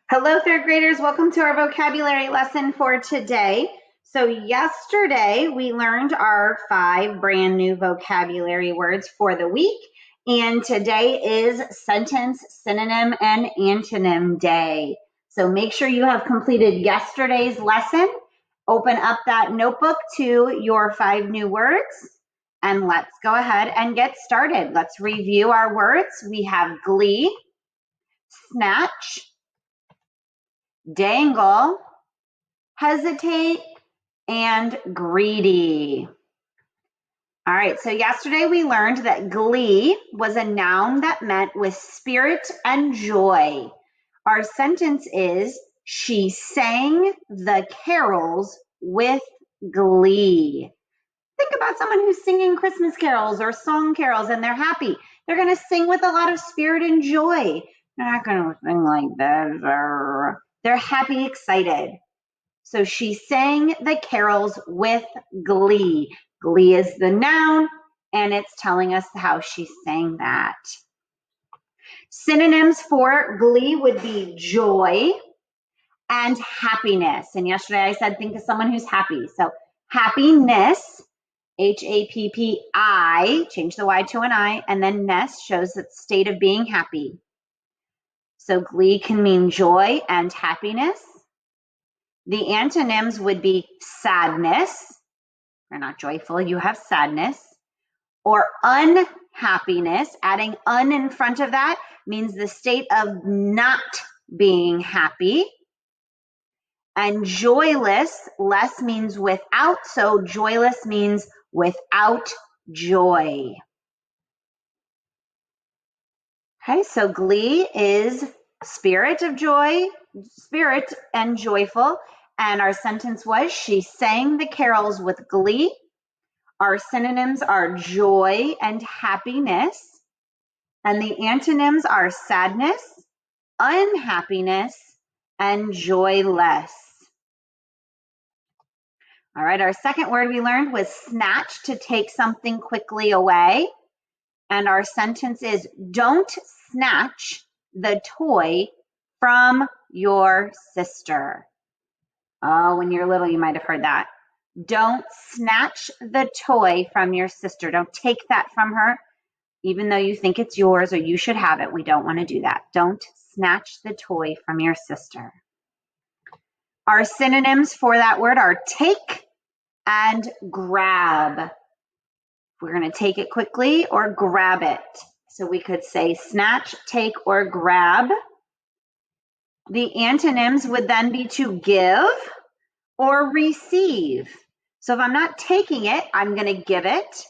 Hello, third graders. Welcome to our vocabulary lesson for today. So yesterday we learned our 5 brand new vocabulary words for the week. And today is sentence, synonym, and antonym day. So make sure you have completed yesterday's lesson. Open up that notebook to your 5 new words. And let's go ahead and get started. Let's review our words. We have glee, snatch, dangle, hesitate, and greedy. All right, so yesterday we learned that glee was a noun that meant with spirit and joy. Our sentence is, she sang the carols with glee. Think about someone who's singing Christmas carols or song carols and they're happy. They're going to sing with a lot of spirit and joy. They're not going to sing like that. They're happy, excited. So she sang the carols with glee. Glee is the noun, and it's telling us how she sang that. Synonyms for glee would be joy and happiness. And yesterday I said, think of someone who's happy. So happiness, H-A-P-P-I, change the Y to an I, and then ness shows the state of being happy. So glee can mean joy and happiness. The antonyms would be sadness. You're not joyful, you have sadness. Or unhappiness, adding un in front of that means the state of not being happy. And joyless, less means without, so joyless means without joy. Okay, so glee is spirit of joy, spirit and joyful. And our sentence was, she sang the carols with glee. Our synonyms are joy and happiness. And the antonyms are sadness, unhappiness, and joyless. All right, our second word we learned was snatch, to take something quickly away. And our sentence is, don't snatch the toy from your sister. Oh, when you're little, you might have heard that. Don't snatch the toy from your sister. Don't take that from her, even though you think it's yours or you should have it. We don't want to do that. Don't snatch the toy from your sister. Our synonyms for that word are take and grab. We're going to take it quickly or grab it. So we could say snatch, take, or grab. The antonyms would then be to give or receive. So if I'm not taking it, I'm going to give it,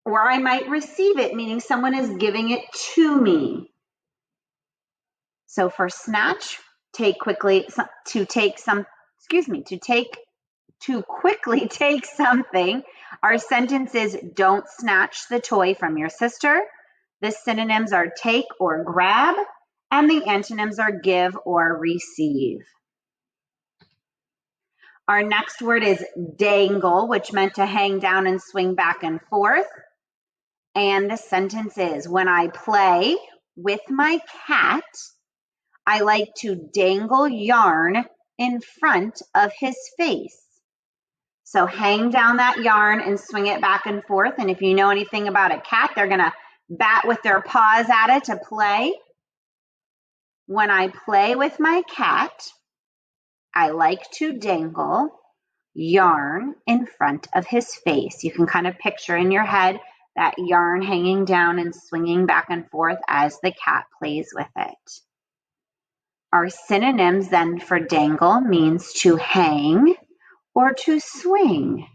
or I might receive it, meaning someone is giving it to me. So for snatch, to quickly take something, our sentence is, don't snatch the toy from your sister. The synonyms are take or grab, and the antonyms are give or receive. Our next word is dangle, which meant to hang down and swing back and forth. And the sentence is, when I play with my cat, I like to dangle yarn in front of his face. So hang down that yarn and swing it back and forth. And if you know anything about a cat, they're going to bat with their paws at it to play. When I play with my cat, I like to dangle yarn in front of his face. You can kind of picture in your head that yarn hanging down and swinging back and forth as the cat plays with it. Our synonyms then for dangle means to hang or to swing.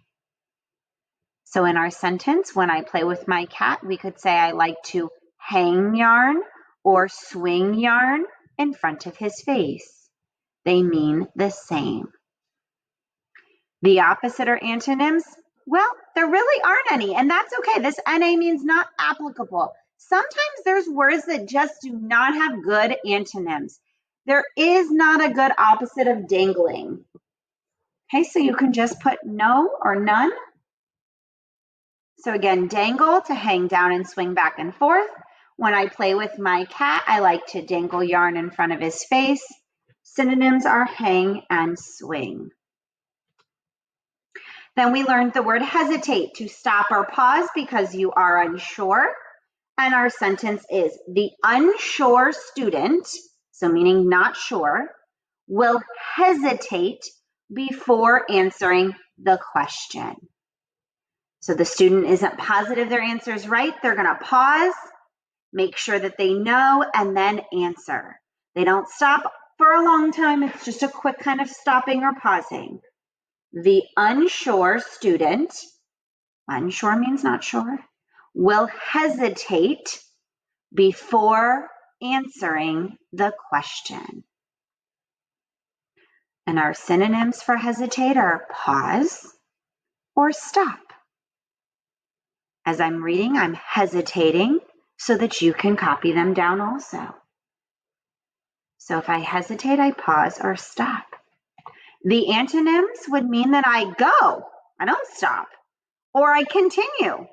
So in our sentence, when I play with my cat, we could say I like to hang yarn or swing yarn in front of his face. They mean the same. The opposite or antonyms, well, there really aren't any, and that's okay. This NA means not applicable. Sometimes there's words that just do not have good antonyms. There is not a good opposite of dangling. Okay, so you can just put no or none. So again, dangle, to hang down and swing back and forth. When I play with my cat, I like to dangle yarn in front of his face. Synonyms are hang and swing. Then we learned the word hesitate, to stop or pause because you are unsure. And our sentence is, the unsure student, so meaning not sure, will hesitate before answering the question. So the student isn't positive their answer is right. They're going to pause, make sure that they know, and then answer. They don't stop for a long time. It's just a quick kind of stopping or pausing. The unsure student, unsure means not sure, will hesitate before answering the question. And our synonyms for hesitate are pause or stop. As I'm reading, I'm hesitating so that you can copy them down also. So if I hesitate, I pause or stop. The antonyms would mean that I go, I don't stop, or I continue.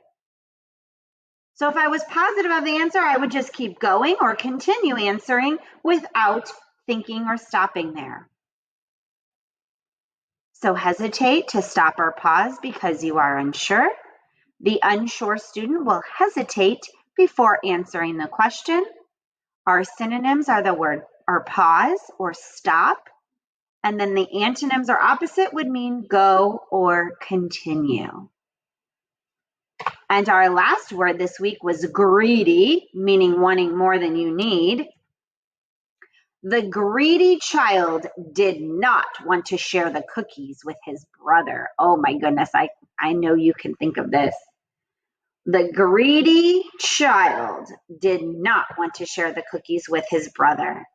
So if I was positive of the answer, I would just keep going or continue answering without thinking or stopping there. So hesitate, to stop or pause because you are unsure. The unsure student will hesitate before answering the question. Our synonyms are the word or pause or stop. And then the antonyms or opposite would mean go or continue. And our last word this week was greedy, meaning wanting more than you need. The greedy child did not want to share the cookies with his brother. Oh my goodness, I know you can think of this. The greedy child did not want to share the cookies with his brother.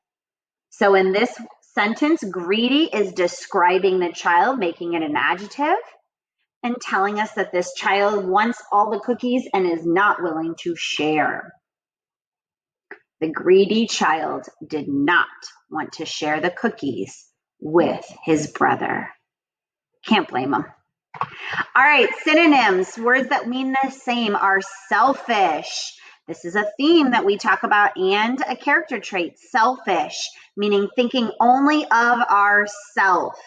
So in this sentence, greedy is describing the child, making it an adjective, and telling us that this child wants all the cookies and is not willing to share. The greedy child did not want to share the cookies with his brother. Can't blame him. All right, synonyms, words that mean the same, are selfish. This is a theme that we talk about and a character trait, selfish, meaning thinking only of ourselves.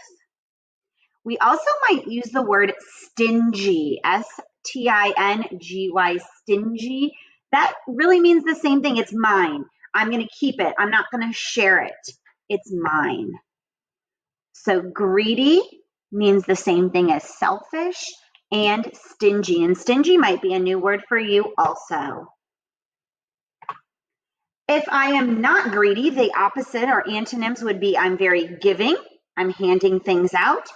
We also might use the word stingy, S-T-I-N-G-Y, stingy. That really means the same thing. It's mine. I'm going to keep it. I'm not going to share it. It's mine. So greedy means the same thing as selfish and stingy. And stingy might be a new word for you also. If I am not greedy, the opposite or antonyms would be I'm very giving. I'm handing things out.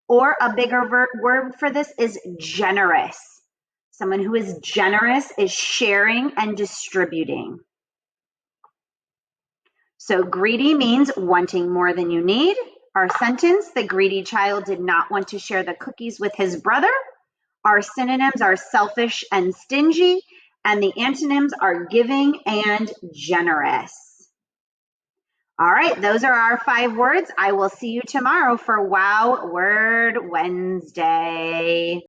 Or a bigger word for this is generous. Someone who is generous is sharing and distributing. So greedy means wanting more than you need. Our sentence, the greedy child did not want to share the cookies with his brother. Our synonyms are selfish and stingy, and the antonyms are giving and generous. All right, those are our 5 words. I will see you tomorrow for Wow Word Wednesday.